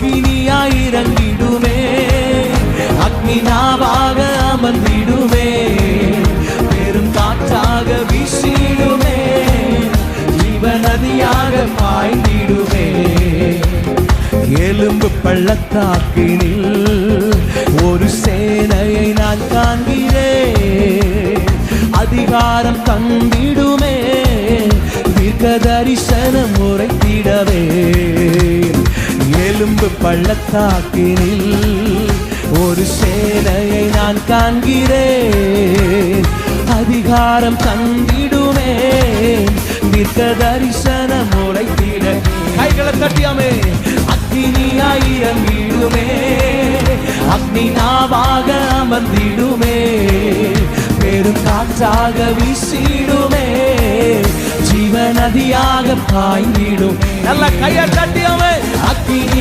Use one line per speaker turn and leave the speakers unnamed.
அக்கினியாய் இறங்கிடுமே, அக்னி நாவாக அமர்ந்திடுமே, பெரும் காற்றாக வீசிடுமே, ஜீவ நதியாக பாய்ந்திடுமே. எலும்பு பள்ளத்தாக்கினில் ஒரு சேனையை நான் காண்கிறேன், அதிகாரம் தந்திடுமே, தீர்க்க தரிசனம் உரைத்திடவே. எலும்பு பள்ளத்தாக்கினில் ஒரு சேனையை நான் காண்கிறேன், அதிகாரம் தந்திடுமே, தீர்க்க தரிசனம் உரைத்திட. கைகளை தட்டியாமே. அக்னியாய் இறங்கிடுமே, அக்னி நாவாக அமர்ந்திடுமே, பெரும் காற்றாக வீசிடுமே, ஜீவ நதியாக பாய்ந்திடும். நல்ல கையை தட்டியாமே. அக்னி